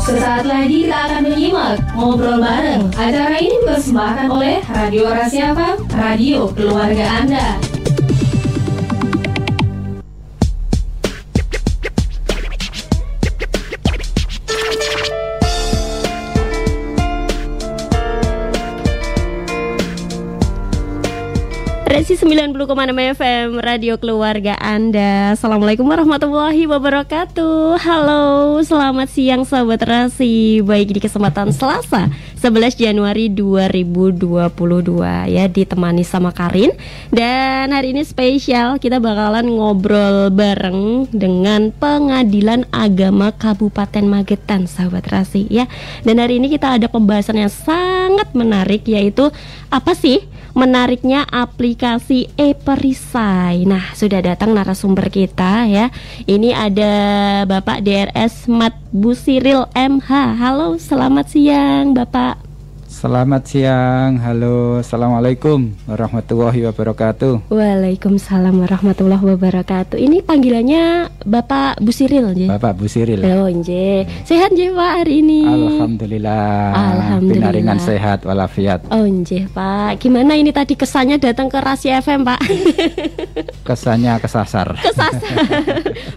Sesaat lagi kita akan menyimak Ngobrol Bareng. Acara ini dipersembahkan oleh Radio Rasi FM, radio keluarga Anda. Resi 90,6 FM, radio keluarga Anda. Assalamualaikum warahmatullahi wabarakatuh. Halo, selamat siang sahabat Rasi. Baik, di kesempatan Selasa 11 Januari 2022 ya, ditemani sama Karin. Dan hari ini spesial, kita bakalan ngobrol bareng dengan Pengadilan Agama Kabupaten Magetan, sahabat Rasi ya. Dan hari ini kita ada pembahasan yang sangat menarik, yaitu apa sih menariknya aplikasi e-Perisai. Nah, sudah datang narasumber kita ya. Ini ada Bapak DRS Mat Busiril MH. Halo, selamat siang Bapak. Selamat siang, halo, assalamualaikum warahmatullahi wabarakatuh. Waalaikumsalam warahmatullahi wabarakatuh. Ini panggilannya Bapak Busiril, nje? Bapak Busiril. Oh, nje. Sehat nje Pak hari ini? Alhamdulillah. Alhamdulillah. Pinaringan sehat walafiat. Oh, nje Pak. Gimana ini tadi kesannya datang ke Rasi FM, Pak? Kesannya kesasar. Kesasar.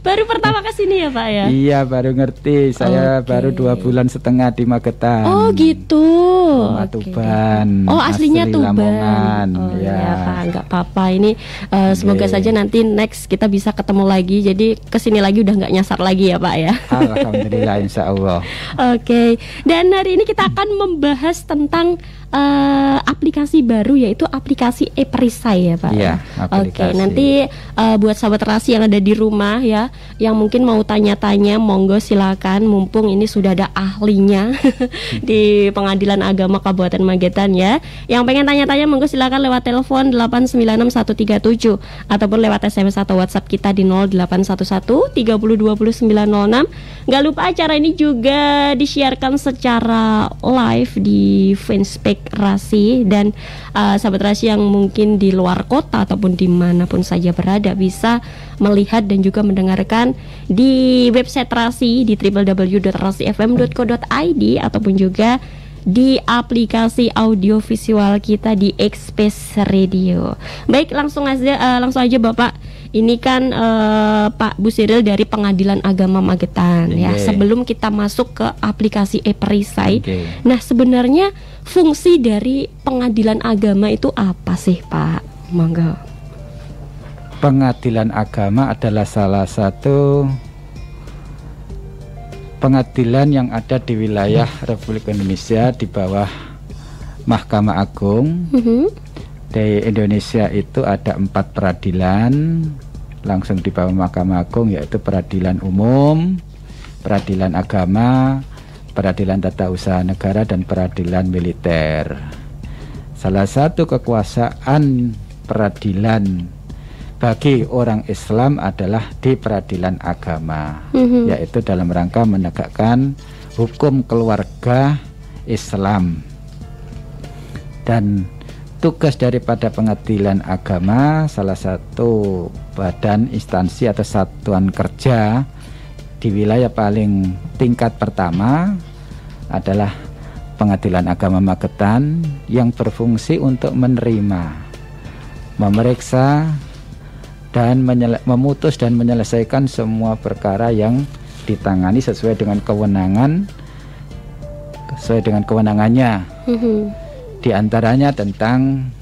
Baru pertama ke sini ya, Pak ya? Iya, baru ngerti. Saya baru 2 bulan setengah di Magetan. Oh, gitu. Tuban. Oh, aslinya asli Tuban. Lamongan. Oh ya, Pak, nggak apa-apa. Ini semoga saja nanti next kita bisa ketemu lagi. Jadi kesini lagi udah nggak nyasar lagi ya Pak ya. Alhamdulillah, insya Allah. Oke. Dan hari ini kita akan membahas tentang aplikasi baru, yaitu aplikasi e-Perisai ya Pak. Iya, aplikasi. Oke, nanti buat sahabat Rasi yang ada di rumah ya, yang mungkin mau tanya-tanya, monggo silakan. Mumpung ini sudah ada ahlinya di Pengadilan Agama Kabupaten Magetan ya. Yang pengen tanya-tanya monggo silakan lewat telepon 896137 ataupun lewat SMS atau WhatsApp kita di 0811 3020 906. Gak lupa acara ini juga disiarkan secara live di fanspage Rasi, dan sahabat Rasi yang mungkin di luar kota ataupun dimanapun saja berada bisa melihat dan juga mendengarkan di website Rasi di www.rasifm.co.id ataupun juga di aplikasi audio visual kita di Express Radio. Baik, langsung aja Bapak. Ini kan Pak Busiril dari Pengadilan Agama Magetan ya. Sebelum kita masuk ke aplikasi e-Perisai, nah sebenarnya fungsi dari Pengadilan Agama itu apa sih Pak? Monggo. Pengadilan Agama adalah salah satu pengadilan yang ada di wilayah Republik Indonesia di bawah Mahkamah Agung. Di Indonesia itu ada 4 peradilan langsung di bawah Mahkamah Agung, yaitu Peradilan Umum, Peradilan Agama, Peradilan Tata Usaha Negara, dan Peradilan Militer. Salah satu kekuasaan peradilan bagi orang Islam adalah di Peradilan Agama, yaitu dalam rangka menegakkan hukum keluarga Islam. Dan tugas daripada Pengadilan Agama, salah satu badan instansi atau satuan kerja di wilayah paling tingkat pertama adalah Pengadilan Agama Magetan, yang berfungsi untuk menerima, memeriksa, dan memutus dan menyelesaikan semua perkara yang ditangani sesuai dengan kewenangannya. Di antaranya tentang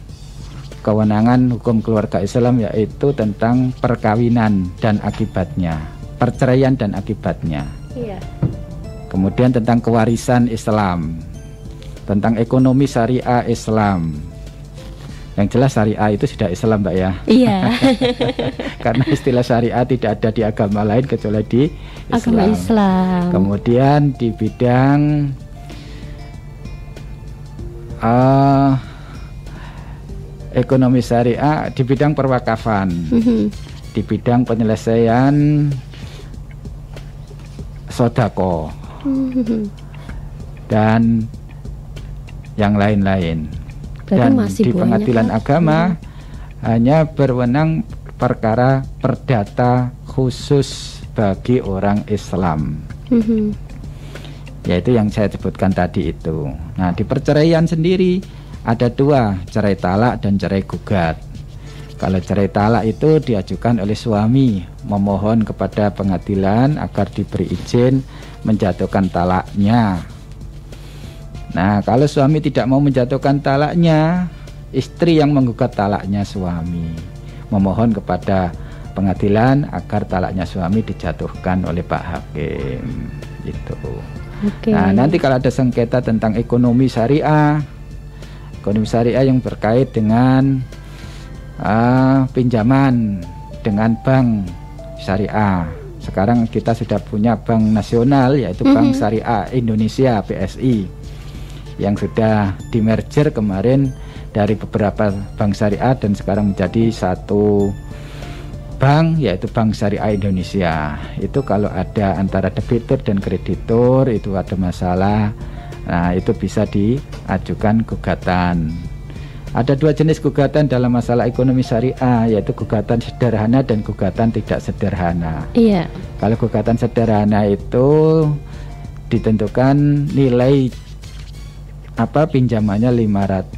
kewenangan hukum keluarga Islam, yaitu tentang perkawinan dan akibatnya, perceraian dan akibatnya. Kemudian tentang kewarisan Islam, tentang ekonomi syariah Islam. Yang jelas syariah itu sudah Islam, Mbak ya. Iya. Karena istilah syariah tidak ada di agama lain kecuali di agama Islam. Kemudian di bidang ekonomi syariah, di bidang perwakafan, di bidang penyelesaian sodako, dan yang lain-lain. Dan di Pengadilan Agama hanya berwenang perkara perdata khusus bagi orang Islam. yaitu yang saya sebutkan tadi itu. Nah, di perceraian sendiri ada 2, cerai talak dan cerai gugat. Kalau cerai talak itu diajukan oleh suami, memohon kepada pengadilan agar diberi izin menjatuhkan talaknya. Nah, kalau suami tidak mau menjatuhkan talaknya, istri yang menggugat talaknya suami, memohon kepada pengadilan agar talaknya suami dijatuhkan oleh Pak Hakim. Itu. Nah, nanti kalau ada sengketa tentang ekonomi syariah yang berkait dengan pinjaman dengan bank syariah. Sekarang kita sudah punya bank nasional, yaitu Bank Syariah Indonesia (BSI), yang sudah dimerger kemarin dari beberapa bank syariah dan sekarang menjadi satu bank, yaitu Bank Syariah Indonesia. Itu kalau ada antara debitur dan kreditur itu ada masalah, nah itu bisa diajukan gugatan. Ada 2 jenis gugatan dalam masalah ekonomi syariah, yaitu gugatan sederhana dan gugatan tidak sederhana. Iya. Kalau gugatan sederhana itu ditentukan nilai pinjamannya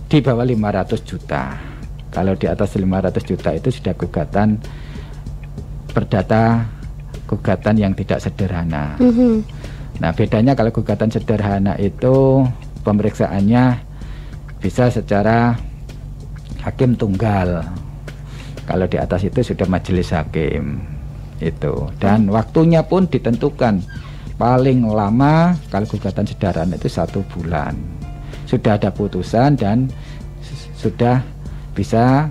di bawah 500 juta. Kalau di atas 500 juta itu sudah gugatan perdata, gugatan yang tidak sederhana. Nah, bedanya kalau gugatan sederhana itu pemeriksaannya bisa secara hakim tunggal. Kalau di atas itu sudah majelis hakim itu, dan waktunya pun ditentukan. Paling lama kalau gugatan sederhana itu 1 bulan. Sudah ada putusan dan sudah bisa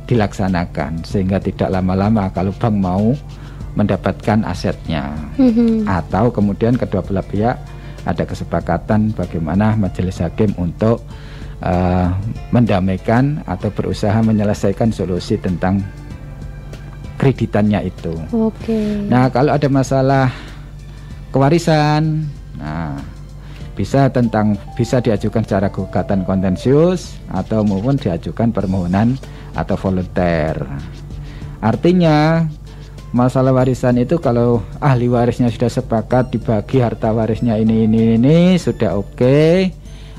dilaksanakan, sehingga tidak lama-lama kalau bank mau mendapatkan asetnya. Atau kemudian kedua belah pihak ada kesepakatan bagaimana majelis hakim untuk mendamaikan atau berusaha menyelesaikan solusi tentang kreditannya itu. Nah, kalau ada masalah kewarisan, nah bisa diajukan secara gugatan kontensius atau maupun diajukan permohonan atau volunter. Artinya masalah warisan itu kalau ahli warisnya sudah sepakat dibagi harta warisnya ini sudah oke,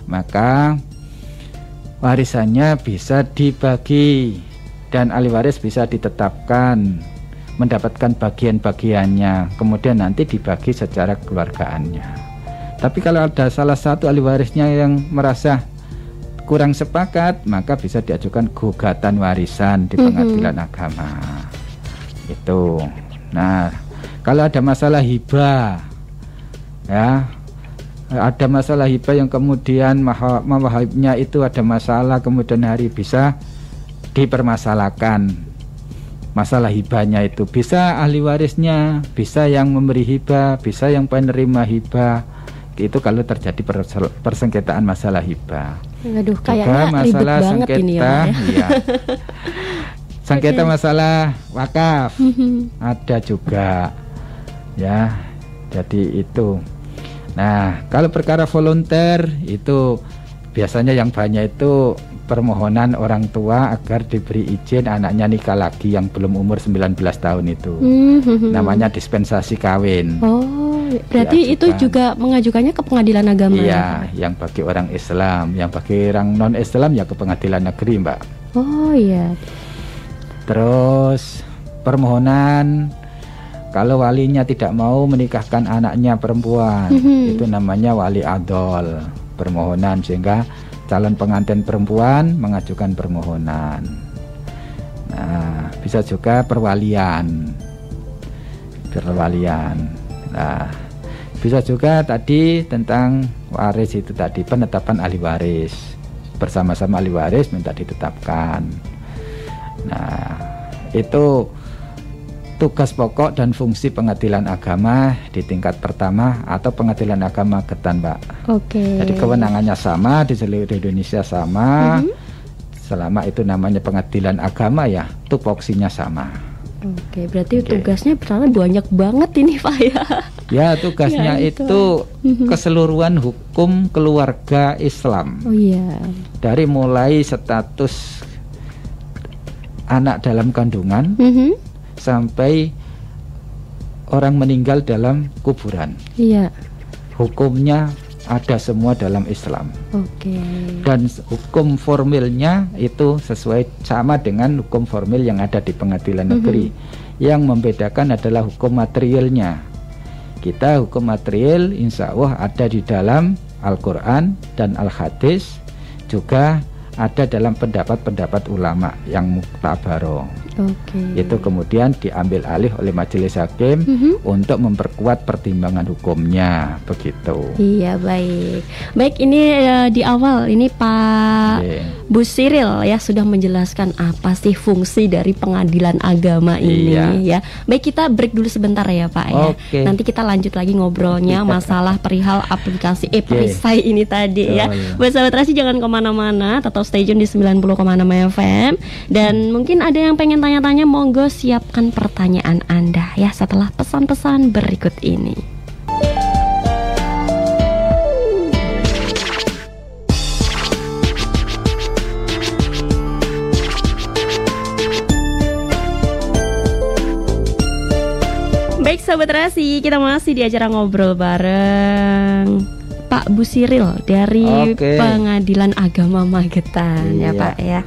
maka warisannya bisa dibagi dan ahli waris bisa ditetapkan mendapatkan bagian-bagiannya, kemudian nanti dibagi secara keluargaannya. Tapi kalau ada salah satu ahli warisnya yang merasa kurang sepakat, maka bisa diajukan gugatan warisan di pengadilan agama. Itu. Nah, kalau ada masalah hibah, ya, ada masalah hibah yang kemudian mawahibnya itu ada masalah, kemudian hari bisa dipermasalahkan masalah hibahnya itu. Bisa ahli warisnya, bisa yang memberi hibah, bisa yang penerima hibah. Itu kalau terjadi persengketaan masalah hibah. Aduh, kayaknya masalah ribet banget sengketa, ini ya, Pak, ya. Iya. Sengketa masalah wakaf ada juga, ya. Jadi itu. Nah, kalau perkara volunter itu biasanya yang banyak itu permohonan orang tua agar diberi izin anaknya nikah lagi yang belum umur 19 tahun itu. Namanya dispensasi kawin. Oh, berarti itu juga mengajukannya ke pengadilan agama? Iya, yang bagi orang Islam, yang bagi orang non-Islam ya ke pengadilan negeri, Mbak. Oh iya. Terus permohonan kalau walinya tidak mau menikahkan anaknya perempuan, itu namanya wali adol, permohonan, sehingga calon pengantin perempuan mengajukan permohonan. Nah, bisa juga perwalian. Nah, bisa juga tadi tentang waris itu tadi, penetapan ahli waris. Bersama-sama ahli waris minta ditetapkan. Nah, itu tugas pokok dan fungsi pengadilan agama di tingkat pertama atau pengadilan agama Getan, Mbak. Jadi kewenangannya sama di seluruh Indonesia sama. Selama itu namanya pengadilan agama ya, tupoksinya sama. Berarti tugasnya berarti banyak banget ini, Pak, ya. Ya, tugasnya ya, itu keseluruhan hukum keluarga Islam. Oh iya. Dari mulai status anak dalam kandungan sampai orang meninggal dalam kuburan. Iya. hukumnya ada semua dalam Islam. Dan hukum formilnya itu sesuai sama dengan hukum formil yang ada di pengadilan negeri. Yang membedakan adalah hukum materialnya. Kita hukum material insya Allah ada di dalam Al-Quran dan Al-Hadis, juga ada dalam pendapat-pendapat ulama yang muktabaroh. Itu kemudian diambil alih oleh majelis hakim untuk memperkuat pertimbangan hukumnya, begitu. Iya, baik ini di awal ini Pak Bu Siril ya sudah menjelaskan apa sih fungsi dari pengadilan agama ini ya. Baik, kita break dulu sebentar ya Pak ya. Nanti kita lanjut lagi ngobrolnya masalah perihal aplikasi e-perisai ini tadi ya. Buat sahabat Rasi jangan kemana-mana, tetap stay tune di 90,6 FM. Dan mungkin ada yang pengen tanya-tanya, monggo siapkan pertanyaan Anda ya setelah pesan-pesan berikut ini. Baik sahabat Rasi, kita masih di acara ngobrol bareng Pak Bu Siril dari Pengadilan Agama Magetan ya Pak ya.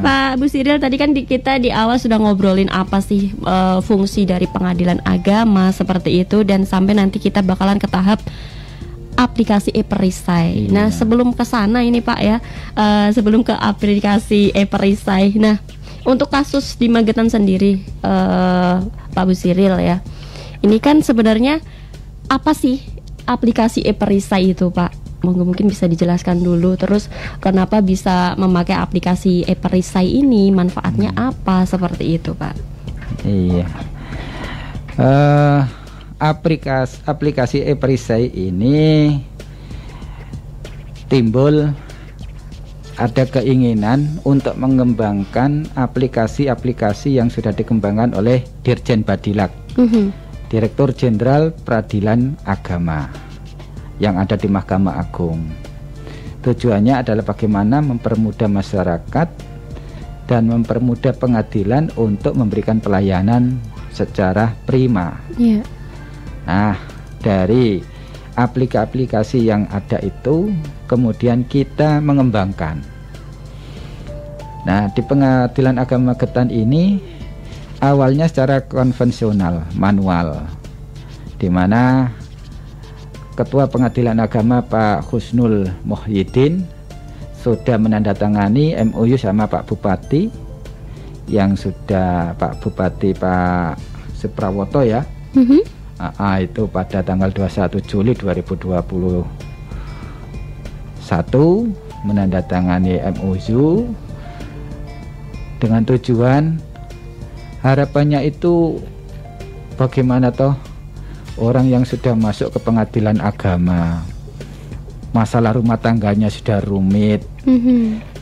Pak Bu Siril, tadi kan kita di awal sudah ngobrolin apa sih fungsi dari pengadilan agama seperti itu, dan sampai nanti kita bakalan ke tahap aplikasi e-perisai. Nah sebelum ke sana ini Pak ya, sebelum ke aplikasi e-perisai, nah untuk kasus di Magetan sendiri Pak Bu Siril ya, ini kan sebenarnya apa sih aplikasi e-perisai itu Pak? Mungkin bisa dijelaskan dulu. Terus kenapa bisa memakai aplikasi e-perisai ini? Manfaatnya apa? Seperti itu Pak. Iya. Aplikasi e-perisai ini timbul ada keinginan untuk mengembangkan aplikasi-aplikasi yang sudah dikembangkan oleh Dirjen Badilak, Direktur Jenderal Peradilan Agama yang ada di Mahkamah Agung. Tujuannya adalah bagaimana mempermudah masyarakat dan mempermudah pengadilan untuk memberikan pelayanan secara prima. Nah, dari aplikasi yang ada itu kemudian kita mengembangkan. Nah, di Pengadilan Agama Magetan ini awalnya secara konvensional, manual, di mana Ketua Pengadilan Agama Pak Husnul Muhyiddin sudah menandatangani MOU sama Pak Bupati, yang sudah Pak Bupati Pak Suprawoto ya. Itu pada tanggal 21 Juli 2021 menandatangani MOU dengan tujuan harapannya itu bagaimana toh orang yang sudah masuk ke pengadilan agama, masalah rumah tangganya sudah rumit,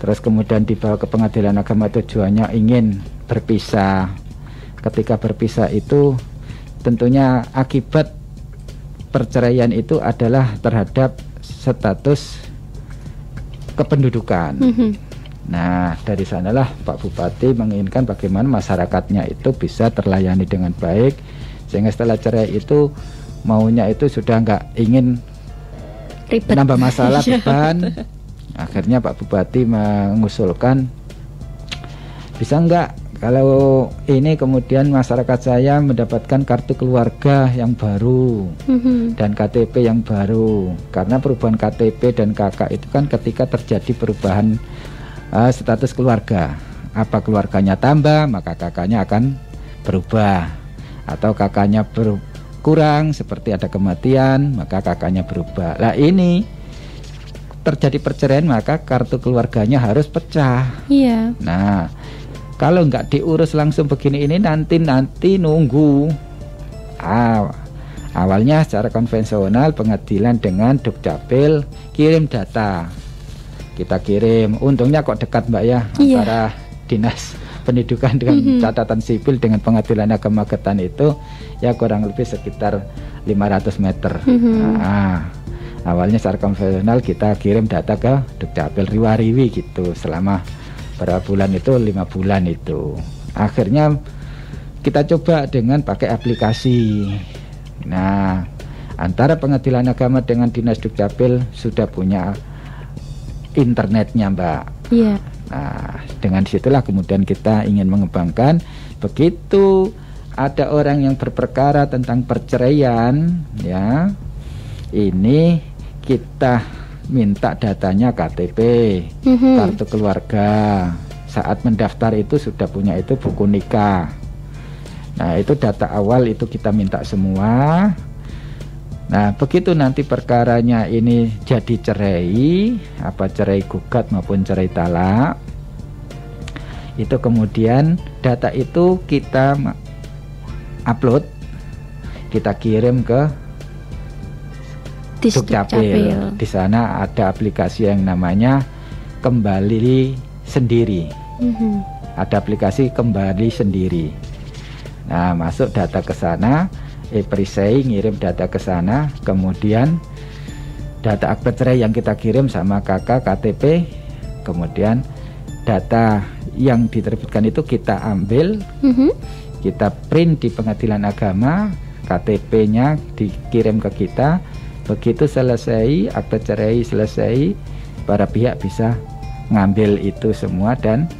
terus kemudian dibawa ke pengadilan agama, tujuannya ingin berpisah. Ketika berpisah itu tentunya akibat perceraian itu adalah terhadap status kependudukan. Nah, dari sanalah Pak Bupati menginginkan bagaimana masyarakatnya itu bisa terlayani dengan baik, sehingga setelah cerai itu maunya itu sudah nggak ingin ribet, menambah masalah beban. Akhirnya Pak Bupati mengusulkan, bisa nggak kalau ini kemudian masyarakat saya mendapatkan kartu keluarga yang baru dan KTP yang baru, karena perubahan KTP dan KK itu kan ketika terjadi perubahan status keluarga, apa keluarganya tambah maka kakaknya akan berubah, atau kakaknya berkurang seperti ada kematian maka kakaknya berubah. Lah ini terjadi perceraian maka kartu keluarganya harus pecah. Nah, kalau nggak diurus langsung begini ini nanti nunggu. Awalnya secara konvensional pengadilan dengan Dukcapil kirim data, kita kirim. Untungnya kok dekat Mbak ya, antara Dinas Pendidikan dengan catatan sipil dengan Pengadilan Agama Magetan itu ya kurang lebih sekitar 500 meter. Awalnya secara konvensional kita kirim data ke Dukcapil riwa-riwi gitu selama berapa bulan itu, 5 bulan itu. Akhirnya kita coba dengan pakai aplikasi. Nah, Antara Pengadilan Agama dengan Dinas Dukcapil sudah punya internetnya, Mbak. Iya. Nah, dengan situlah kemudian kita ingin mengembangkan. Begitu ada orang yang berperkara tentang perceraian, ya, ini kita minta datanya KTP, kartu keluarga. Saat mendaftar itu sudah punya itu buku nikah. Nah, itu data awal itu kita minta semua. Nah, begitu nanti perkaranya ini jadi cerai, apa cerai gugat maupun cerai talak, itu kemudian data itu kita upload, kita kirim ke Dukcapil. Di sana ada aplikasi yang namanya Kembali Sendiri. Ada aplikasi Kembali Sendiri. Nah, masuk data ke sana, perisai ngirim data ke sana, kemudian data akte cerai yang kita kirim sama KK, KTP, kemudian data yang diterbitkan itu kita ambil, kita print di Pengadilan Agama, KTP-nya dikirim ke kita. Begitu selesai, akte cerai selesai, para pihak bisa ngambil itu semua dan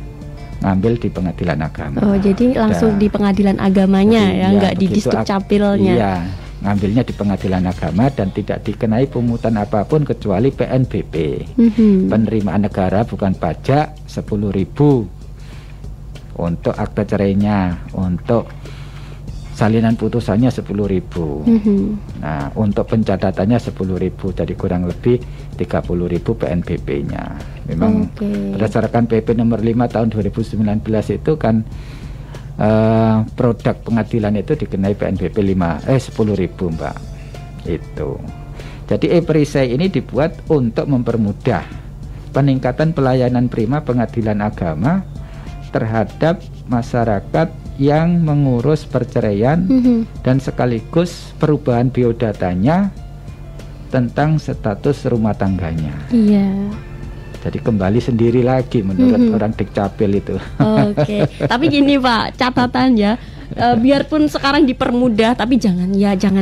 ngambil di Pengadilan Agama. Oh, jadi langsung di Pengadilan Agamanya ya, nggak di Dukcapilnya. Iya, ngambilnya di Pengadilan Agama dan tidak dikenai pungutan apapun kecuali PNBP. Penerimaan negara bukan pajak 10.000 untuk akte cerainya, untuk salinan putusannya 10.000. Nah, untuk pencatatannya 10.000, jadi kurang lebih 30.000 PNBP-nya. Memang berdasarkan PP nomor 5 tahun 2019 itu kan produk pengadilan itu dikenai PNBP 10.000, Mbak. Itu. Jadi e-perisai ini dibuat untuk mempermudah peningkatan pelayanan prima Pengadilan Agama terhadap masyarakat yang mengurus perceraian dan sekaligus perubahan biodatanya tentang status rumah tangganya. Iya. Jadi kembali sendiri lagi menurut orang Dukcapil itu. Oke. Tapi gini Pak, catatan ya. Biarpun sekarang dipermudah, tapi jangan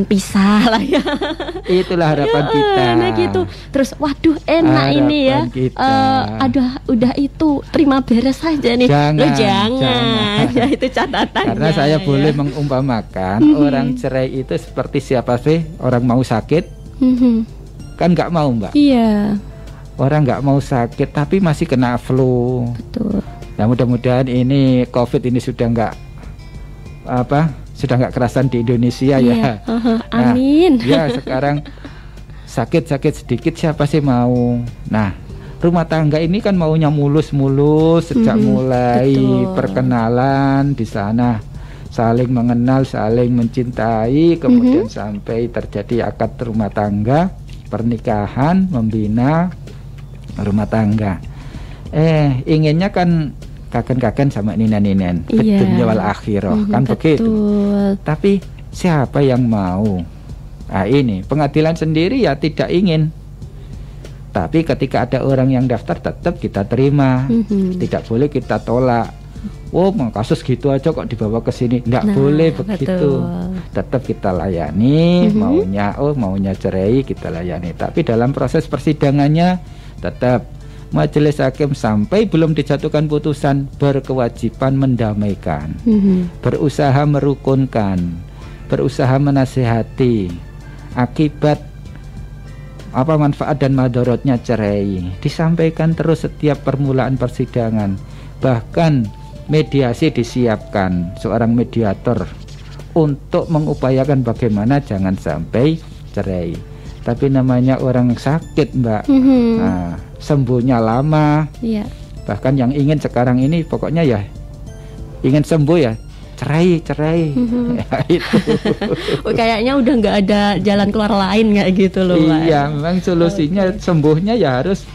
pisah lah ya. Itulah harapan kita. Nah gitu. Terus waduh enak harapan ini ya. Udah itu terima beres saja nih. Jangan. Ya itu catatannya. Karena saya boleh mengumpamakan orang cerai itu seperti siapa sih? Orang mau sakit, kan nggak mau, Mbak. Iya. Orang nggak mau sakit tapi masih kena flu. Betul. Nah, mudah-mudahan ini COVID ini sudah nggak kerasan di Indonesia ya. Amin. Ya, sekarang sakit sedikit siapa sih mau? Nah, rumah tangga ini kan maunya mulus-mulus sejak mulai perkenalan di sana, saling mengenal, saling mencintai, kemudian sampai terjadi akad rumah tangga, pernikahan, membina rumah tangga. Inginnya kan kaken-kaken sama ninen-ninen, dunia wal akhirah, kan begitu. Tapi siapa yang mau? Nah, ini pengadilan sendiri ya tidak ingin. Tapi ketika ada orang yang daftar tetap kita terima. Tidak boleh kita tolak. Oh, kasus gitu aja kok dibawa ke sini. Nggak boleh begitu. Tetap kita layani, maunya cerai kita layani. Tapi dalam proses persidangannya tetap majelis hakim sampai belum dijatuhkan putusan berkewajiban mendamaikan, berusaha merukunkan, berusaha menasihati akibat manfaat dan madorotnya cerai, disampaikan terus setiap permulaan persidangan. Bahkan mediasi disiapkan seorang mediator untuk mengupayakan bagaimana jangan sampai cerai. Tapi namanya orang sakit, Mbak, nah, sembuhnya lama. Bahkan yang ingin sekarang ini pokoknya ya ingin sembuh ya cerai. Ya, itu. Kayaknya udah nggak ada jalan keluar lain nggak gitu loh, Mbak. Iya, memang solusinya sembuhnya ya harus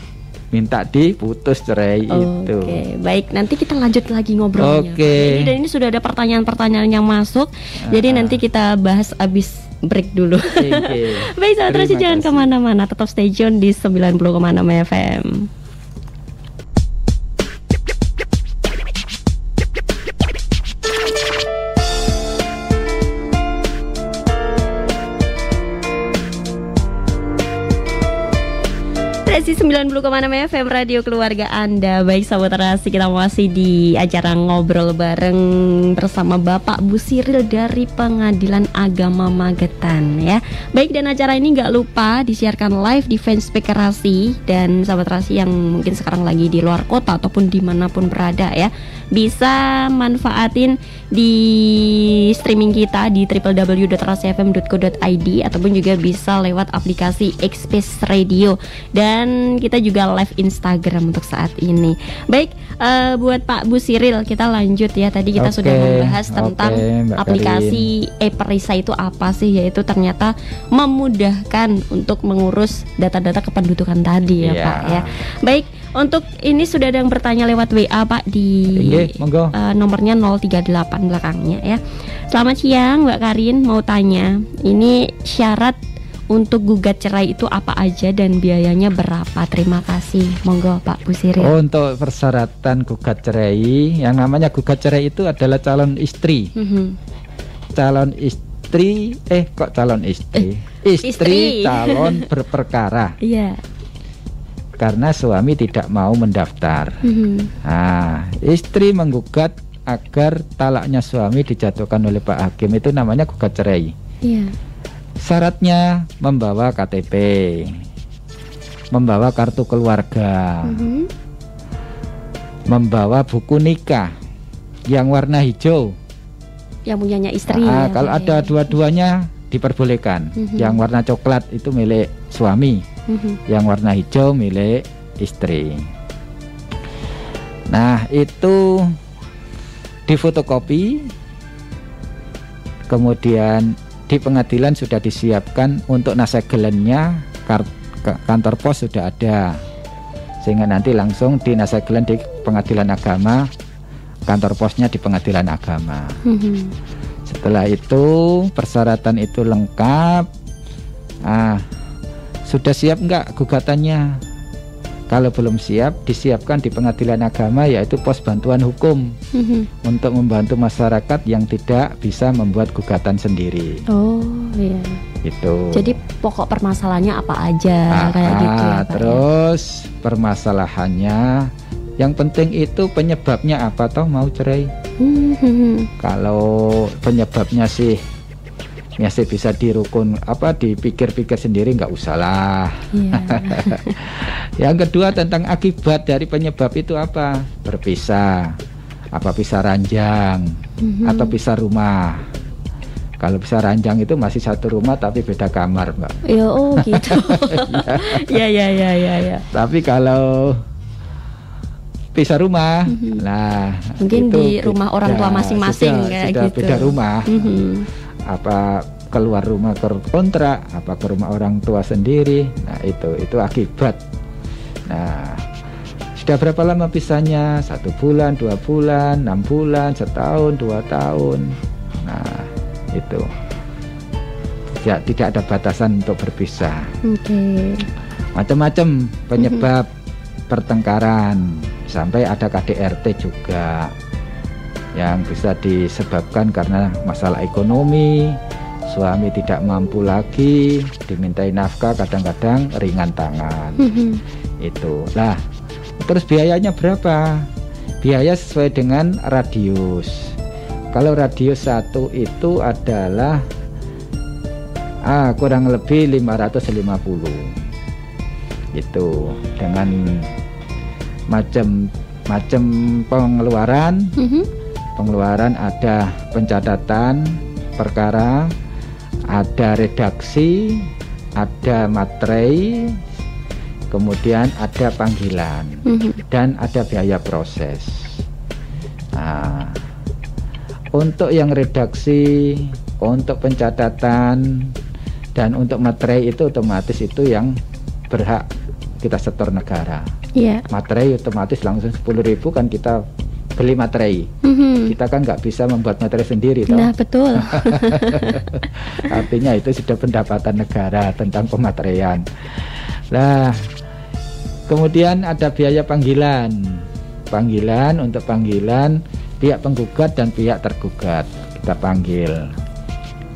minta diputus cerai itu. Oke, baik, nanti kita lanjut lagi ngobrolnya. Dan ini sudah ada pertanyaan-pertanyaan yang masuk. Jadi nanti kita bahas abis break dulu. Baik, sahabat Rasi, jangan kemana-mana, tetap stay tune di 90,6 FM. Resi 90,6 FM Radio Keluarga Anda. Baik sahabat Rasi, kita masih di acara ngobrol bareng bersama Bapak Bu Siril dari Pengadilan Agama Magetan ya. Baik, dan acara ini gak lupa disiarkan live di fanspage Rasi. Dan sahabat Rasi yang mungkin sekarang lagi di luar kota ataupun dimanapun berada ya, bisa manfaatin di streaming kita di www.rasifm.co.id ataupun juga bisa lewat aplikasi Express Radio. Dan kita juga live Instagram untuk saat ini. Baik, buat Pak Bu Siril, kita lanjut ya. Tadi kita sudah membahas tentang aplikasi e-Perisa itu apa sih, yaitu ternyata memudahkan untuk mengurus data-data kependudukan tadi ya Pak ya. Baik, untuk ini sudah ada yang bertanya lewat WA Pak di nomornya 038 belakangnya ya. Selamat siang Mbak Karin, mau tanya, ini syarat untuk gugat cerai itu apa aja dan biayanya berapa? Terima kasih. Monggo Pak Bu Siril. Untuk persyaratan gugat cerai, yang namanya gugat cerai itu adalah calon istri. Calon istri, calon istri? Istri calon berperkara. Iya. Karena suami tidak mau mendaftar. Nah, istri menggugat agar talaknya suami dijatuhkan oleh Pak Hakim, itu namanya gugat cerai. Iya. Syaratnya membawa KTP, membawa kartu keluarga, membawa buku nikah yang warna hijau. Yang punyanya istri. Kalau ada dua-duanya diperbolehkan. Yang warna coklat itu milik suami, yang warna hijau milik istri. Nah, itu difotokopi, kemudian di pengadilan sudah disiapkan untuk nasegelennya, kantor pos sudah ada, sehingga nanti langsung di nasegelen di Pengadilan Agama, kantor posnya di Pengadilan Agama. Setelah itu persyaratan itu lengkap, sudah siap enggak gugatannya? Kalau belum siap, disiapkan di Pengadilan Agama, yaitu pos bantuan hukum untuk membantu masyarakat yang tidak bisa membuat gugatan sendiri. Oh iya. Itu. Jadi pokok permasalahannya apa aja kayak gitu ya Pak. Terus permasalahannya, yang penting itu penyebabnya apa toh mau cerai. Kalau penyebabnya sih masih bisa dirukun dipikir-pikir sendiri, nggak usah lah. Yang kedua tentang akibat dari penyebab itu apa? Berpisah, apa pisah ranjang atau pisah rumah. Kalau pisah ranjang itu masih satu rumah tapi beda kamar, Mbak. Gitu. Ya. Tapi kalau pisah rumah, nah mungkin itu di rumah orang tua masing-masing kayak sudah gitu. Beda rumah. Apa keluar rumah ke kontrak, apa ke rumah orang tua sendiri. Nah itu akibat. Nah, sudah berapa lama pisahnya? 1 bulan, 2 bulan, 6 bulan, 1 tahun, 2 tahun. Nah itu ya, tidak ada batasan untuk berpisah. Macam-macam penyebab pertengkaran, sampai ada KDRT juga yang bisa disebabkan karena masalah ekonomi, suami tidak mampu lagi, dimintai nafkah, kadang-kadang ringan tangan. Itu lah. Terus biayanya berapa? Biaya sesuai dengan radius. Kalau radius 1 itu adalah kurang lebih 550. Itu dengan macam pengeluaran. Pengeluaran ada pencatatan perkara, ada redaksi, ada materai, kemudian ada panggilan, dan ada biaya proses. Nah, untuk yang redaksi, untuk pencatatan, dan untuk materai itu otomatis itu yang berhak kita setor negara. Materai otomatis langsung 10.000 kan kita beli materai. Kita kan nggak bisa membuat materai sendiri, toh. Nah, betul. Artinya itu sudah pendapatan negara tentang pemateraian. Nah, kemudian ada biaya panggilan. Untuk panggilan pihak penggugat dan pihak tergugat kita panggil.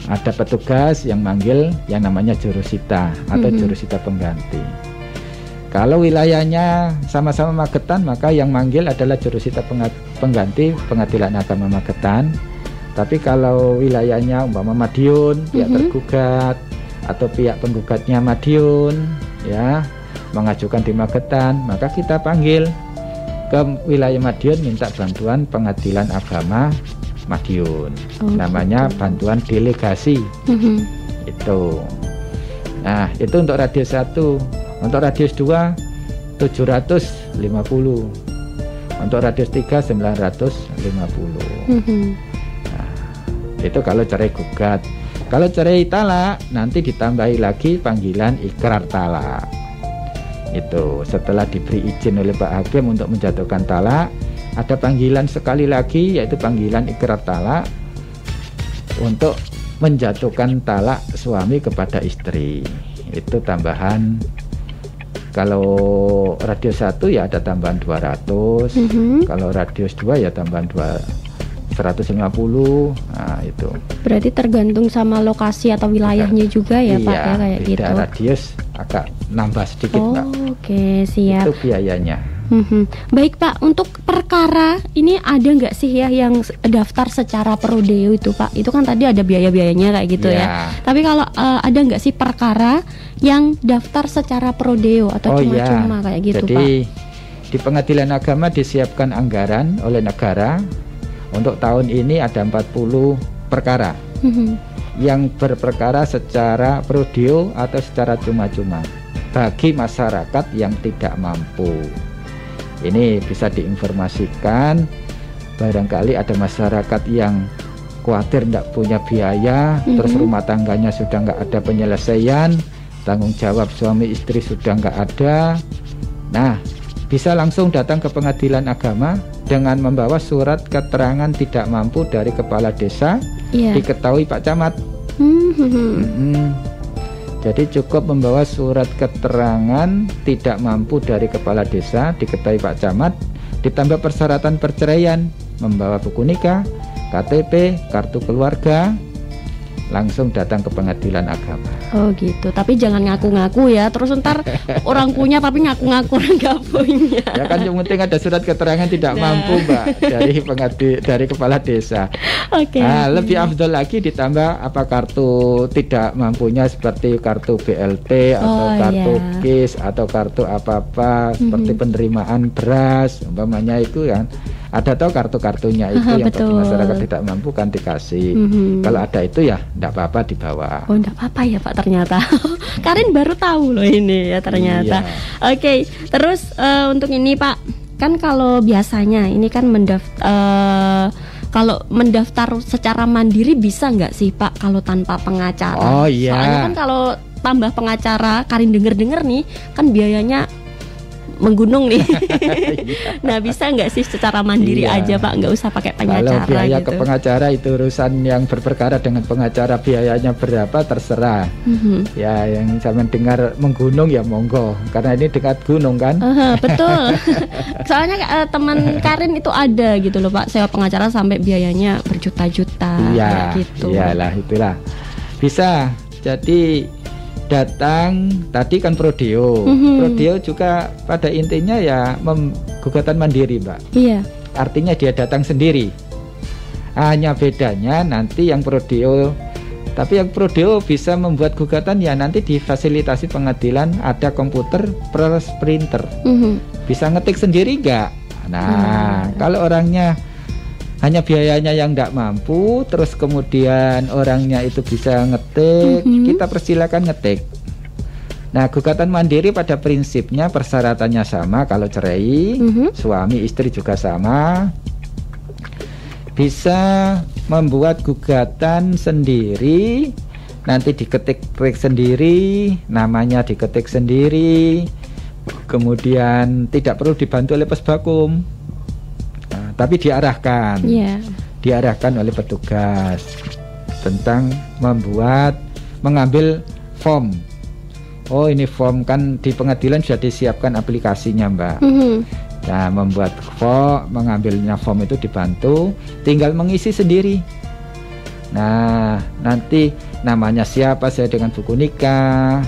Ada petugas yang manggil yang namanya jurusita atau jurusita pengganti. Kalau wilayahnya sama-sama Magetan, maka yang manggil adalah jurusita pengganti Pengadilan Agama Magetan. Tapi kalau wilayahnya umpama Madiun, pihak tergugat atau pihak penggugatnya Madiun, ya, mengajukan di Magetan, maka kita panggil ke wilayah Madiun minta bantuan Pengadilan Agama Madiun. Namanya bantuan delegasi. Itu. Nah, itu untuk radius 1. Untuk radius 2 750. Untuk radius 3 950. Nah, itu kalau cerai gugat. Kalau cerai talak nanti ditambahi lagi panggilan ikrar talak. Itu setelah diberi izin oleh Pak Hakim untuk menjatuhkan talak, ada panggilan sekali lagi yaitu panggilan ikrar talak untuk menjatuhkan talak suami kepada istri. Itu tambahan. Kalau radius 1 ya ada tambahan 200. Kalau radius 2 ya tambahan 150. Nah, itu. Berarti tergantung sama lokasi atau wilayahnya juga ya, Pak, ya, kayak gitu. Iya, radius agak nambah sedikit, Pak. Oke, siap. Itu biayanya. Baik, Pak, untuk perkara ini ada nggak sih ya yang daftar secara prodeo itu, Pak? Itu kan tadi ada biaya-biayanya kayak gitu ya. Tapi kalau ada nggak sih perkara yang daftar secara prodeo atau cuma-cuma kayak gitu, Jadi, Pak? di Pengadilan Agama disiapkan anggaran oleh negara. Untuk tahun ini ada 40 perkara yang berperkara secara prodeo atau secara cuma-cuma bagi masyarakat yang tidak mampu. Ini bisa diinformasikan, barangkali ada masyarakat yang khawatir tidak punya biaya, terus rumah tangganya sudah nggak ada penyelesaian, tanggung jawab suami istri sudah nggak ada. Nah, bisa langsung datang ke Pengadilan Agama dengan membawa surat keterangan tidak mampu dari kepala desa, diketahui Pak Camat. Jadi cukup membawa surat keterangan tidak mampu dari kepala desa, diketahui Pak Camat, ditambah persyaratan perceraian, membawa buku nikah, KTP, kartu keluarga, langsung datang ke Pengadilan Agama. Oh gitu, tapi jangan ngaku-ngaku ya, terus ntar orang punya tapi ngaku-ngaku orang nggak punya. Ya kan yang penting ada surat keterangan tidak mampu, Mbak, dari kepala desa. Nah, lebih afdol lagi ditambah apa kartu tidak mampunya seperti kartu BLT atau kartu KIS atau kartu apa-apa seperti penerimaan beras, umpamanya itu kan. Ada tahu kartu-kartunya itu yang bagi masyarakat tidak mampu kan dikasih. Kalau ada itu ya enggak apa-apa dibawa. Oh, enggak apa-apa ya, Pak, ternyata. Karin baru tahu loh ini ya ternyata. Oke, terus untuk ini, Pak, kan kalau biasanya ini kan kalau mendaftar secara mandiri bisa nggak sih, Pak, kalau tanpa pengacara? Oh iya. Soalnya kan kalau tambah pengacara, Karin denger nih kan biayanya menggunung nih. Nah, bisa nggak sih secara mandiri aja, Pak, nggak usah pakai pengacara? Kalau biaya gitu. Ke pengacara itu urusan yang berperkara dengan pengacara, biayanya berapa terserah. Ya, yang saya dengar menggunung ya monggo, karena ini dekat gunung kan. Betul. Soalnya teman Karin itu ada gitu loh, Pak, sewa pengacara sampai biayanya berjuta-juta. Iya, gitu. Iyalah, itulah. Bisa. Jadi datang tadi kan prodeo. Prodeo juga pada intinya ya gugatan mandiri, Mbak. Iya. Artinya dia datang sendiri. Hanya bedanya nanti yang prodeo, tapi yang prodeo bisa membuat gugatan ya nanti difasilitasi pengadilan ada komputer plus printer. Bisa ngetik sendiri nggak? Nah, kalau orangnya hanya biayanya yang tidak mampu, terus kemudian orangnya itu bisa ngetik, kita persilakan ngetik. Nah, gugatan mandiri pada prinsipnya persyaratannya sama. Kalau cerai, suami istri juga sama. Bisa membuat gugatan sendiri, nanti diketik sendiri, namanya diketik sendiri, kemudian tidak perlu dibantu oleh Pesbakum. Tapi diarahkan, diarahkan oleh petugas tentang mengambil form. Oh, ini form kan di pengadilan sudah disiapkan aplikasinya, Mbak. Nah, membuat form, mengambilnya form itu dibantu, tinggal mengisi sendiri. Nah, nanti namanya siapa, saya dengan buku nikah,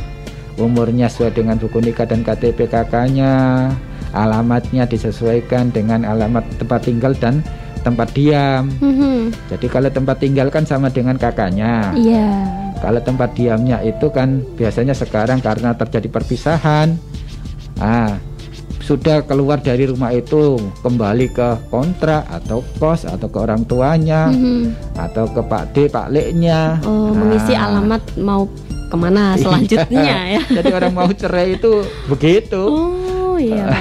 umurnya sesuai dengan buku nikah dan KTP kakaknya, alamatnya disesuaikan dengan alamat tempat tinggal dan tempat diam. Jadi kalau tempat tinggal kan sama dengan kakaknya. Iya. Kalau tempat diamnya itu kan biasanya sekarang karena terjadi perpisahan, sudah keluar dari rumah itu kembali ke kontrak atau kos atau ke orang tuanya atau ke Pak D, Pak Leknya. Mengisi alamat mau kemana selanjutnya ya. Jadi orang mau cerai itu begitu. Oh iya.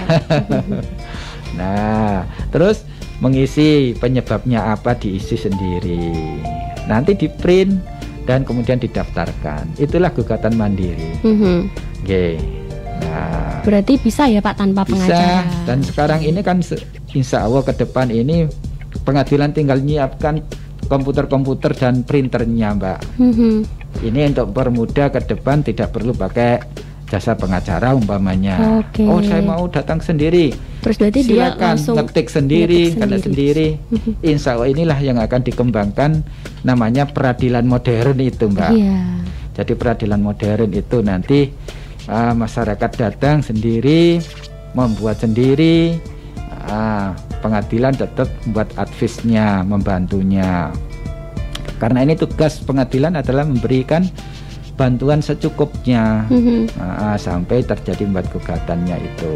Nah, terus mengisi penyebabnya apa diisi sendiri. Nanti di print dan kemudian didaftarkan. Itulah gugatan mandiri. Oke. Nah, berarti bisa ya Pak tanpa pengacara? Bisa. Dan sekarang ini kan insya Allah ke depan ini pengadilan tinggal nyiapkan komputer-komputer dan printernya, Mbak. Ini untuk permudah ke depan tidak perlu pakai jasa pengacara umpamanya. Oh, saya mau datang sendiri. Terus berarti silakan dia langsung ngetik sendiri, karena sendiri. Insya Allah inilah yang akan dikembangkan, namanya peradilan modern itu, Mbak. Iya. Jadi peradilan modern itu nanti masyarakat datang sendiri, membuat sendiri, pengadilan tetap membuat advisnya, membantunya. Karena ini tugas pengadilan adalah memberikan bantuan secukupnya sampai terjadi membuat gugatannya itu.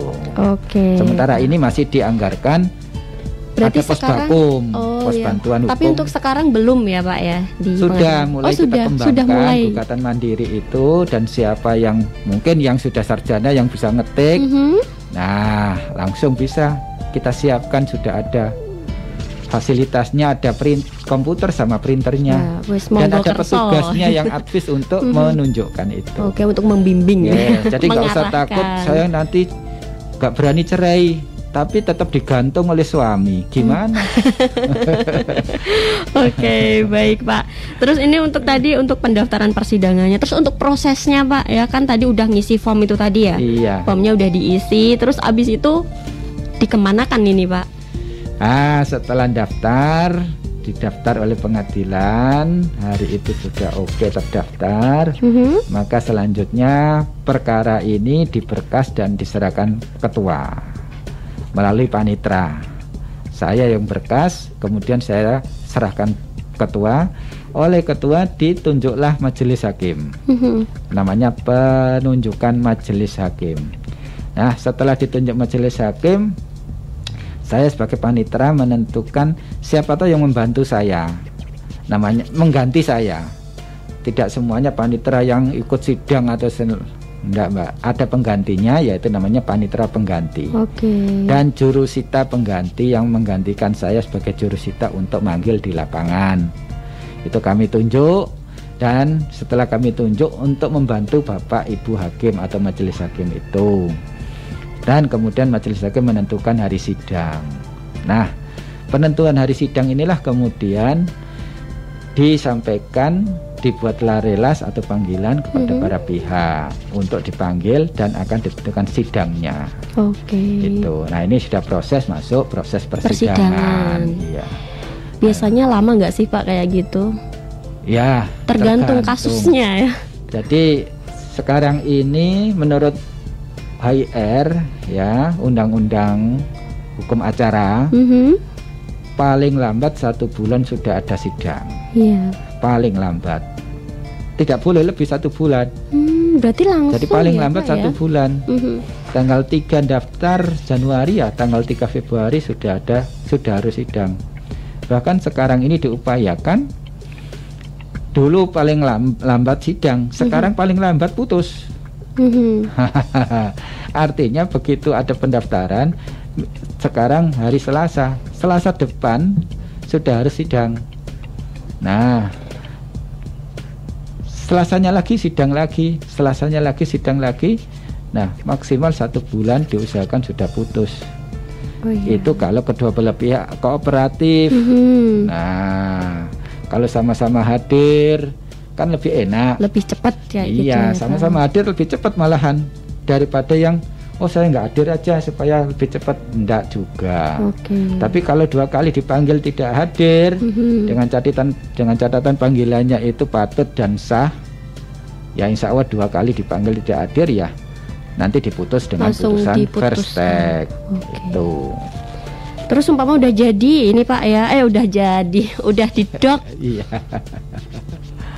Sementara ini masih dianggarkan. Berarti ada pos bakum, pos bantuan hukum. Tapi untuk sekarang belum ya Pak ya? Sudah mulai kita kembangkan gugatan mandiri itu, dan siapa yang mungkin yang sudah sarjana yang bisa ngetik, nah langsung bisa kita siapkan, sudah ada fasilitasnya, ada print komputer sama printernya, dan ada petugasnya yang advis untuk menunjukkan itu. Untuk membimbing. Jadi nggak usah takut, saya nanti nggak berani cerai tapi tetap digantung oleh suami, gimana? Baik Pak. Terus ini untuk tadi untuk pendaftaran persidangannya, terus untuk prosesnya Pak ya, kan tadi udah ngisi form itu tadi ya? Iya. Formnya udah diisi, terus abis itu dikemanakan ini Pak? Setelah didaftar oleh pengadilan, hari itu sudah terdaftar, maka selanjutnya perkara ini diberkas dan diserahkan ketua melalui panitra. Saya yang berkas, kemudian saya serahkan ketua. Oleh ketua ditunjuklah majelis hakim. Namanya penunjukan majelis hakim. Nah, setelah ditunjuk majelis hakim, saya sebagai panitra menentukan siapa tahu yang membantu saya, namanya mengganti saya. Tidak semuanya panitra yang ikut sidang atau enggak, Mbak. Ada penggantinya, yaitu namanya panitra pengganti. Dan jurusita pengganti yang menggantikan saya sebagai jurusita untuk manggil di lapangan. Itu kami tunjuk, dan setelah kami tunjuk untuk membantu Bapak Ibu Hakim atau majelis hakim itu. Dan kemudian majelis hakim menentukan hari sidang. Nah, penentuan hari sidang inilah kemudian disampaikan, dibuatlah relas atau panggilan kepada para pihak untuk dipanggil dan akan ditentukan sidangnya. Gitu. Nah, ini sudah masuk proses persidangan. Iya. Biasanya lama nggak sih Pak kayak gitu? Ya, tergantung kasusnya ya. Jadi sekarang ini menurut HR ya, undang-undang hukum acara, paling lambat 1 bulan sudah ada sidang. Paling lambat, tidak boleh lebih 1 bulan. Berarti langsung. Jadi paling ya, lambat 1 bulan. Tanggal 3 daftar Januari ya, tanggal 3 Februari sudah harus sidang. Bahkan sekarang ini diupayakan, dulu paling lambat sidang, sekarang paling lambat putus. Artinya begitu ada pendaftaran, sekarang hari Selasa depan sudah harus sidang. Nah, Selasanya lagi sidang lagi, Selasanya lagi sidang lagi. Nah, maksimal 1 bulan diusahakan sudah putus. Itu kalau kedua belah pihak kooperatif. Nah, kalau sama-sama hadir kan lebih enak, lebih cepat ya. Iya, sama-sama hadir lebih cepat malahan daripada yang saya nggak hadir aja supaya lebih cepat. Enggak juga. Tapi kalau 2 kali dipanggil tidak hadir, dengan catatan panggilannya itu patut dan sah, ya insya Allah 2 kali dipanggil tidak hadir, ya nanti diputus dengan Langsung putusan diputuskan. first take. Oke. Itu. Terus umpama udah jadi ini Pak ya, udah jadi, udah didok, Iya.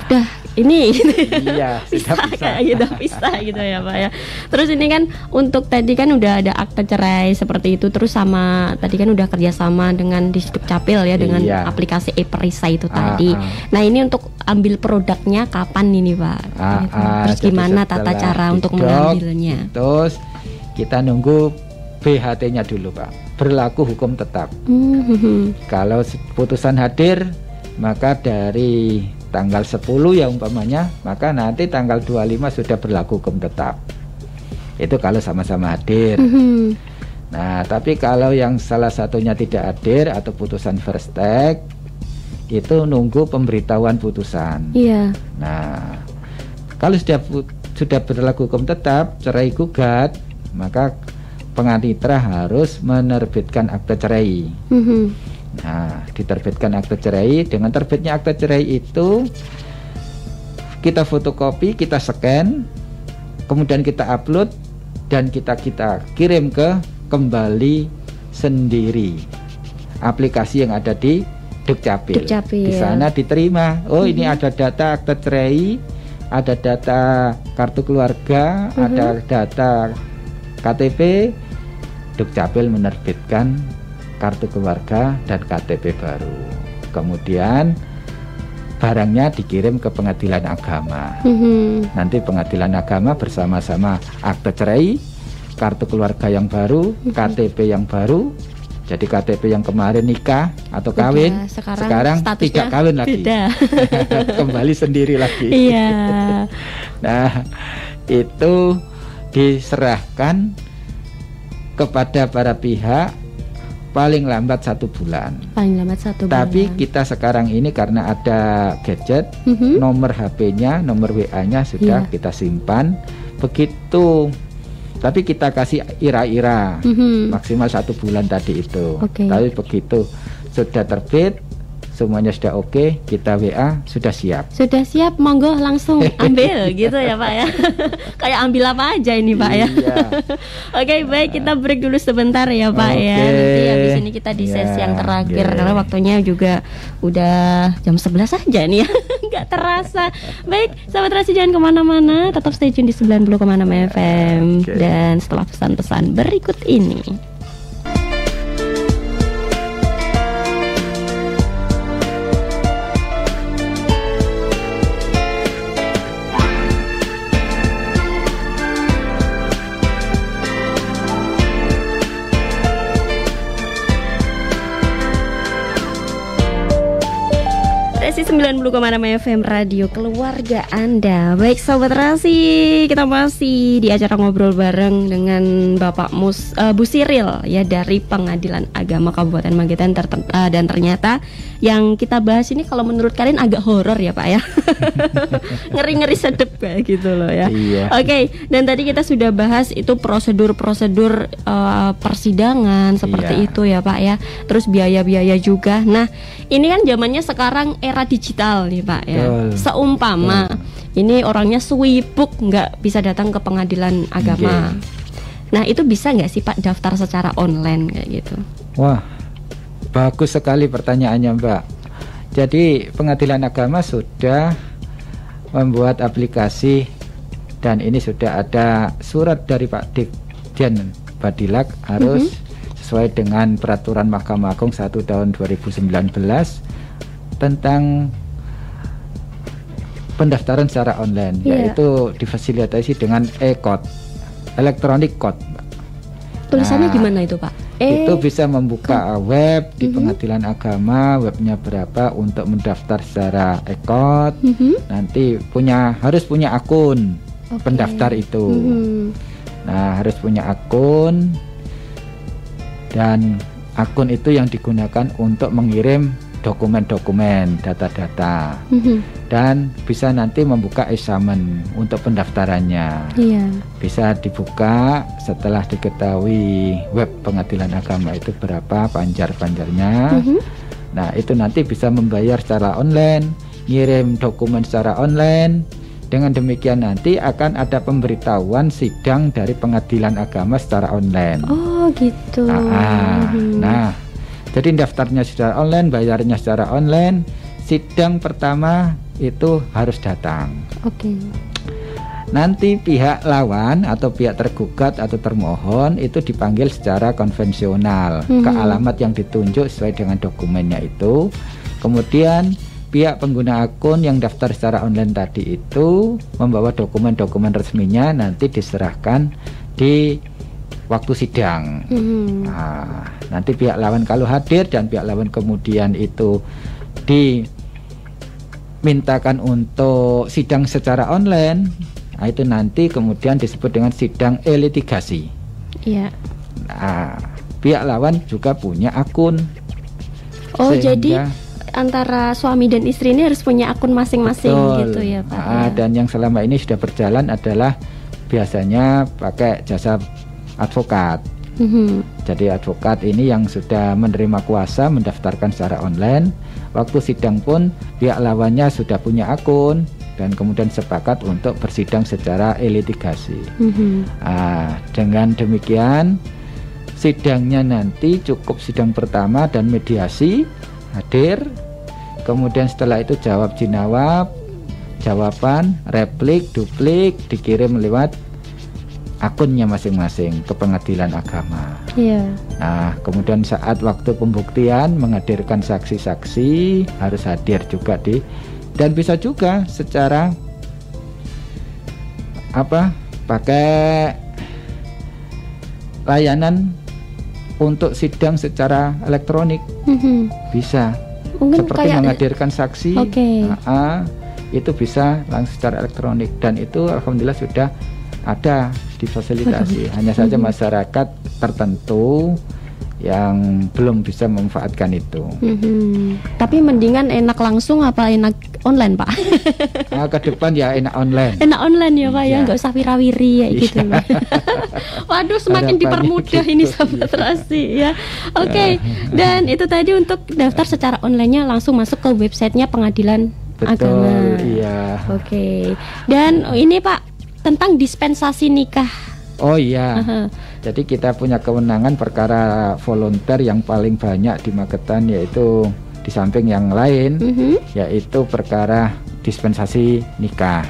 udah ini gitu. Iya, sudah Pisah bisa. kayak gitu, pisah gitu ya Pak ya. Terus ini kan untuk tadi kan udah ada akte cerai seperti itu, terus sama tadi kan udah kerjasama dengan di Dukcapil ya, dengan Iya. aplikasi e-Perisa itu tadi. Nah ini untuk ambil produknya kapan ini Pak? Gitu. Terus Jadi gimana tata setelah cara untuk didok, mengambilnya? Terus kita nunggu BHT-nya dulu Pak, berlaku hukum tetap. Kalau putusan hadir, maka dari tanggal 10 ya umpamanya, maka nanti tanggal 25 sudah berlaku hukum tetap. Itu kalau sama-sama hadir. Nah, tapi kalau yang salah satunya tidak hadir atau putusan first take, itu nunggu pemberitahuan putusan. Iya. Nah, kalau sudah berlaku hukum tetap, cerai gugat, maka penganitra harus menerbitkan akte cerai. Nah, diterbitkan akte cerai. Dengan terbitnya akte cerai itu, kita fotokopi, kita scan, kemudian kita upload dan kita kirim ke Kembali Sendiri, aplikasi yang ada di Dukcapil. Di sana diterima. Oh, ini ada data akte cerai, ada data kartu keluarga, ada data KTP. Dukcapil menerbitkan kartu keluarga dan KTP baru. Kemudian barangnya dikirim ke Pengadilan Agama. Nanti Pengadilan Agama bersama-sama akte cerai, kartu keluarga yang baru, KTP yang baru. Jadi KTP yang kemarin nikah atau kawin, sekarang tidak kawin lagi. Kembali sendiri lagi. Iya. Nah, itu diserahkan kepada para pihak paling lambat 1 bulan. Paling lambat 1 bulan. Tapi kita sekarang ini karena ada gadget, nomor HP-nya, nomor WA-nya sudah kita simpan. Begitu. Tapi kita kasih ira-ira, maksimal 1 bulan tadi itu. Tapi begitu sudah terbit, semuanya sudah oke, kita WA sudah siap. Sudah siap, monggo langsung ambil gitu ya Pak ya. Kayak ambil apa aja ini Pak ya. Oke, baik, kita break dulu sebentar ya Pak ya. Nanti habis ini kita di sesi yang terakhir karena waktunya juga udah jam 11 aja nih ya. Nggak terasa. Baik, sahabat Rasi jangan kemana-mana, tetap stay tune di 90,6 FM. Dan setelah pesan-pesan berikut ini. Rasi 90,6 FM Radio Keluarga Anda. Baik Sobat Rasi, kita masih di acara ngobrol bareng dengan Bapak Bu Siril ya dari Pengadilan Agama Kabupaten Magetan. Dan ternyata yang kita bahas ini kalau menurut kalian agak horor ya Pak ya. Ngeri-ngeri sedep kayak gitu loh ya. Iya. Oke, dan tadi kita sudah bahas itu prosedur-prosedur persidangan seperti itu ya Pak ya. Terus biaya-biaya juga. Nah, ini kan zamannya sekarang era digital nih Pak ya. Seumpama ini orangnya sibuk nggak bisa datang ke Pengadilan Agama. Nah, itu bisa nggak sih Pak daftar secara online kayak gitu? Wah, bagus sekali pertanyaannya Mbak. Jadi Pengadilan Agama sudah membuat aplikasi dan ini sudah ada surat dari Pak Dirjen Badilak harus sesuai dengan peraturan Mahkamah Agung 1 tahun 2019 tentang pendaftaran secara online, yaitu difasilitasi dengan e-code, electronic code. Tulisannya gimana itu Pak? Itu bisa membuka web di Pengadilan Agama, webnya berapa untuk mendaftar secara e-code. Nanti harus punya akun pendaftar itu. Nah, harus punya akun, dan akun itu yang digunakan untuk mengirim dokumen-dokumen, data-data, dan bisa nanti membuka e-samen untuk pendaftarannya. Bisa dibuka setelah diketahui web Pengadilan Agama itu berapa panjar-panjarnya. Nah, itu nanti bisa membayar secara online, ngirim dokumen secara online, Dengan demikian nanti akan ada pemberitahuan sidang dari pengadilan agama secara online. Oh gitu. Nah, jadi daftarnya secara online, bayarnya secara online. Sidang pertama itu harus datang. Oke. Nanti pihak lawan atau pihak tergugat atau termohon itu dipanggil secara konvensional ke alamat yang ditunjuk sesuai dengan dokumennya itu. Kemudian pihak pengguna akun yang daftar secara online tadi itu membawa dokumen-dokumen resminya, nanti diserahkan di waktu sidang. Nah, nanti pihak lawan kalau hadir dan pihak lawan kemudian itu dimintakan untuk sidang secara online, nah itu nanti kemudian disebut dengan sidang e-litigasi. Iya. Nah, pihak lawan juga punya akun. Oh, jadi antara suami dan istri ini harus punya akun masing-masing. Betul. Gitu ya Pak ya. Dan yang selama ini sudah berjalan adalah biasanya pakai jasa advokat. Jadi advokat ini yang sudah menerima kuasa mendaftarkan secara online. Waktu sidang pun pihak lawannya sudah punya akun dan kemudian sepakat untuk bersidang secara e-litigasi. Dengan demikian sidangnya nanti cukup sidang pertama dan mediasi hadir, kemudian setelah itu jawab jinawab, jawaban, replik, duplik dikirim lewat akunnya masing-masing ke pengadilan agama. Iya. Nah, kemudian saat waktu pembuktian menghadirkan saksi-saksi harus hadir juga dan bisa juga secara pakai layanan untuk sidang secara elektronik. Bisa. Mungkin seperti kayak menghadirkan saksi. Itu bisa langsung secara elektronik dan itu alhamdulillah sudah ada difasilitasi. Hanya saja masyarakat tertentu yang belum bisa memanfaatkan itu. Tapi mendingan enak langsung apa enak online Pak? Ke depan ya enak online. Enak online ya Pak ya, nggak usah wirawiri ya gitu. Waduh, semakin dipermudah ini sahabat Rasi ya. Oke. Dan itu tadi untuk daftar secara online-nya langsung masuk ke websitenya pengadilan agama. Iya. Oke. Dan ini Pak tentang dispensasi nikah. Oh iya. Jadi kita punya kewenangan perkara volunteer yang paling banyak di Magetan, yaitu di samping yang lain, yaitu perkara dispensasi nikah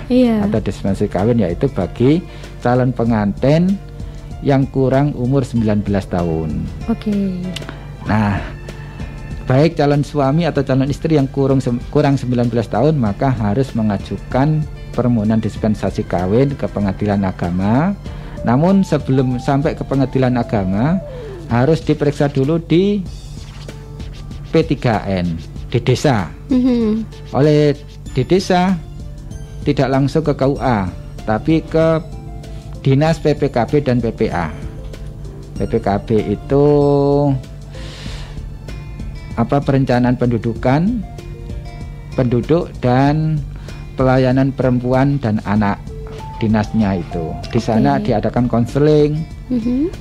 atau dispensasi kawin, yaitu bagi calon pengantin yang kurang umur 19 tahun. Nah, baik calon suami atau calon istri yang kurang 19 tahun maka harus mengajukan permohonan dispensasi kawin ke pengadilan agama. Namun sebelum sampai ke pengadilan agama harus diperiksa dulu di P3N di desa. Oleh di desa tidak langsung ke KUA, tapi ke Dinas PPKB dan PPA. PPKB itu perencanaan pendudukan, penduduk dan pelayanan perempuan dan anak. Dinasnya itu di sana diadakan konseling.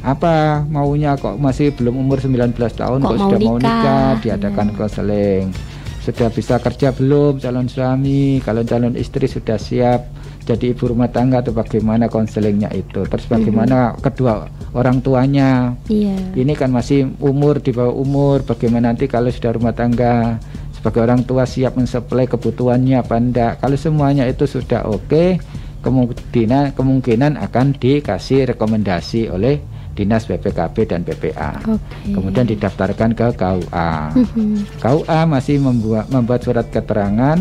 Apa maunya kok masih belum umur 19 tahun kok sudah mau nikah, diadakan konseling. Sudah bisa kerja belum calon suami, kalau calon istri sudah siap jadi ibu rumah tangga atau bagaimana konselingnya itu. Terus bagaimana kedua orang tuanya. Ini kan masih umur, di bawah umur, bagaimana nanti kalau sudah rumah tangga sebagai orang tua siap mensuplai kebutuhannya apa enggak. Kalau semuanya itu sudah oke, kemungkinan akan dikasih rekomendasi oleh Dinas PPKB dan PPA. Kemudian didaftarkan ke KUA. KUA masih membuat surat keterangan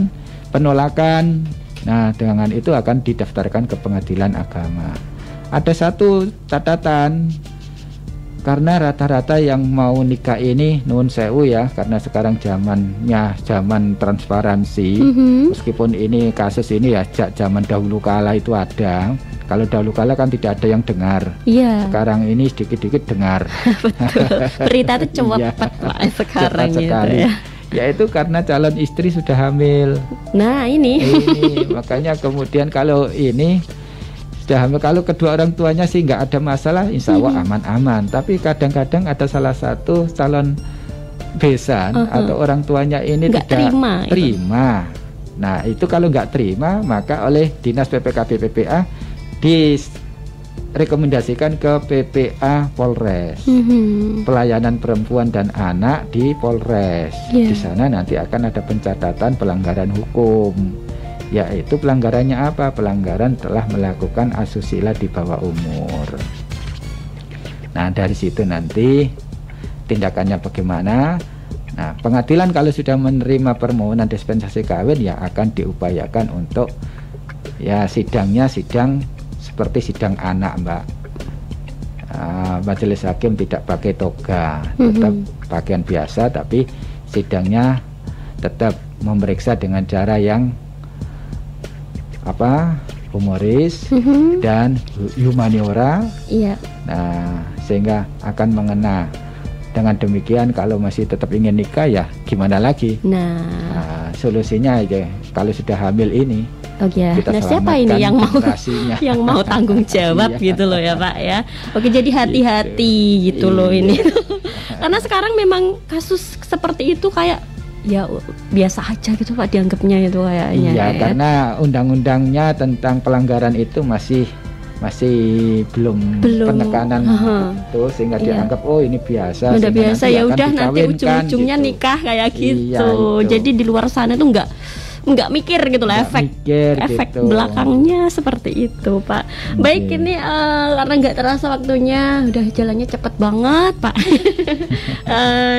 penolakan. Nah, dengan itu akan didaftarkan ke pengadilan agama. Ada satu catatan, karena rata-rata yang mau nikah ini nuwun sewu ya, karena sekarang zamannya zaman transparansi. Meskipun ini kasus ini ya zaman dahulu kala itu ada. Kalau dahulu kala kan tidak ada yang dengar. Sekarang ini sedikit-sedikit dengar. Betul. Berita itu cepat lah sekarang cepat sekali. Ya. Yaitu karena calon istri sudah hamil. Nah ini makanya kemudian kalau ini kalau kedua orang tuanya sih nggak ada masalah, insya Allah aman-aman. Tapi kadang-kadang ada salah satu calon besan atau orang tuanya ini nggak tidak terima. Nah itu kalau nggak terima, maka oleh Dinas PPKB PPA direkomendasikan ke PPA Polres, pelayanan perempuan dan anak di Polres. Di sana nanti akan ada pencatatan pelanggaran hukum, yaitu pelanggarannya apa? Pelanggaran telah melakukan asusila di bawah umur. Nah dari situ nanti tindakannya bagaimana. Nah pengadilan kalau sudah menerima permohonan dispensasi kawin, ya akan diupayakan untuk ya sidangnya sidang seperti sidang anak, Mbak. Majelis hakim tidak pakai toga, tetap pakaian biasa, tapi sidangnya tetap memeriksa dengan cara yang humoris dan humaniora. Nah sehingga akan mengena. Dengan demikian kalau masih tetap ingin nikah, ya gimana lagi? Nah solusinya aja, kalau sudah hamil ini, kita siapa ini yang mau tanggung jawab gitu loh ya Pak ya. Oke, jadi hati-hati gitu loh ini. Karena sekarang memang kasus seperti itu kayak ya biasa aja gitu Pak dianggapnya itu kayaknya. Iya, karena undang-undangnya tentang pelanggaran itu masih belum penekanan itu, sehingga dianggap oh ini biasa. Udah biasa ya udah nanti ujung-ujungnya gitu. Nikah kayak gitu. Jadi di luar sana tuh nggak mikir gitu lah efek gitu. Belakangnya seperti itu Pak. Baik ini karena nggak terasa waktunya, udah jalannya cepet banget Pak.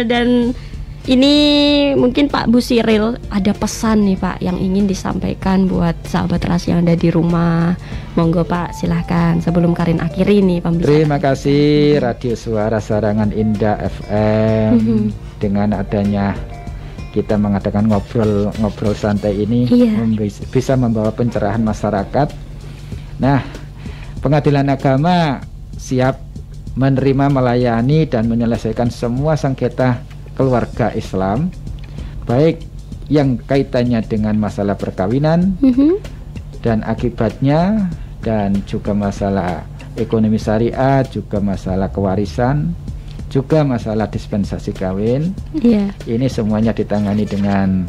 Dan ini mungkin Pak Busiril ada pesan nih Pak yang ingin disampaikan buat sahabat Rasi yang ada di rumah. Monggo Pak, silahkan sebelum Karin akhiri nih pembicaraan. Terima kasih Radio Suara Sarangan Indah FM. Dengan adanya kita mengadakan ngobrol santai ini, bisa membawa pencerahan masyarakat. Nah, Pengadilan Agama siap menerima, melayani dan menyelesaikan semua sengketa keluarga Islam, baik yang kaitannya dengan masalah perkawinan dan akibatnya, dan juga masalah ekonomi syariat, juga masalah kewarisan, juga masalah dispensasi kawin. Ini semuanya ditangani dengan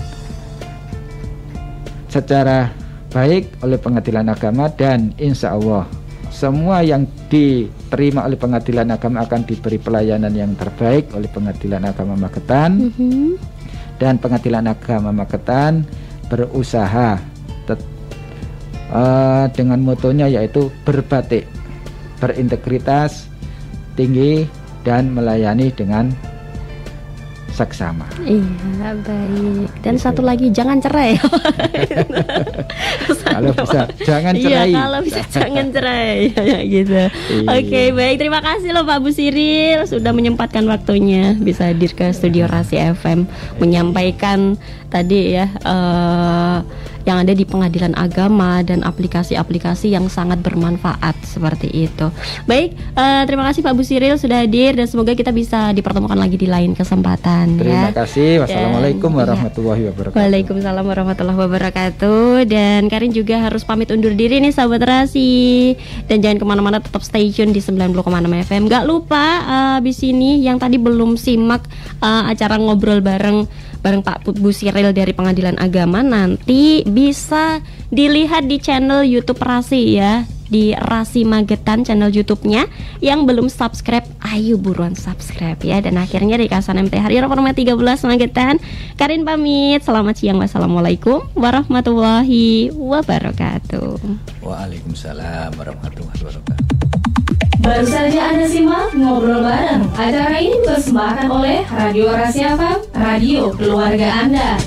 secara baik oleh Pengadilan Agama, dan insya Allah semua yang diterima oleh Pengadilan Agama akan diberi pelayanan yang terbaik oleh Pengadilan Agama Magetan. Dan Pengadilan Agama Magetan berusaha dengan motonya yaitu berbatik, berintegritas tinggi, dan melayani dengan saksama. Iya, baik. Dan satu lagi, jangan cerai. Kalau bisa jangan cerai. Iya, kalau bisa jangan cerai. Gitu. Oke, baik. Terima kasih loh Pak Busiril sudah menyempatkan waktunya bisa hadir ke studio Rasi FM menyampaikan tadi ya yang ada di Pengadilan Agama dan aplikasi-aplikasi yang sangat bermanfaat seperti itu. Baik, terima kasih Pak Busiril sudah hadir dan semoga kita bisa dipertemukan lagi di lain kesempatan. Terima kasih. Wassalamualaikum warahmatullahi wabarakatuh. Waalaikumsalam warahmatullahi wabarakatuh. Dan Karin juga harus pamit undur diri nih sahabat Rasi. Dan jangan kemana-mana, tetap stay tune di 90,6 FM. Gak lupa abis ini yang tadi belum simak acara ngobrol bareng Pak Busiril dari Pengadilan Agama, nanti bisa dilihat di channel YouTube Rasi ya, di Rasi Magetan channel YouTube-nya. Yang belum subscribe, ayo buruan subscribe ya. Dan akhirnya di Kasan MT Hari Reforma 13 Magetan, Karin pamit. Selamat siang, wassalamualaikum warahmatullahi wabarakatuh. Waalaikumsalam warahmatullahi wabarakatuh. Baru saja Anda simak ngobrol bareng. Acara ini dipersembahkan oleh Radio Rasi FM, radio keluarga Anda.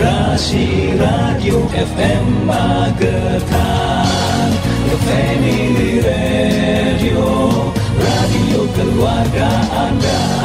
Rasi Radio FM Magetan, The Family Radio, radio keluarga Anda.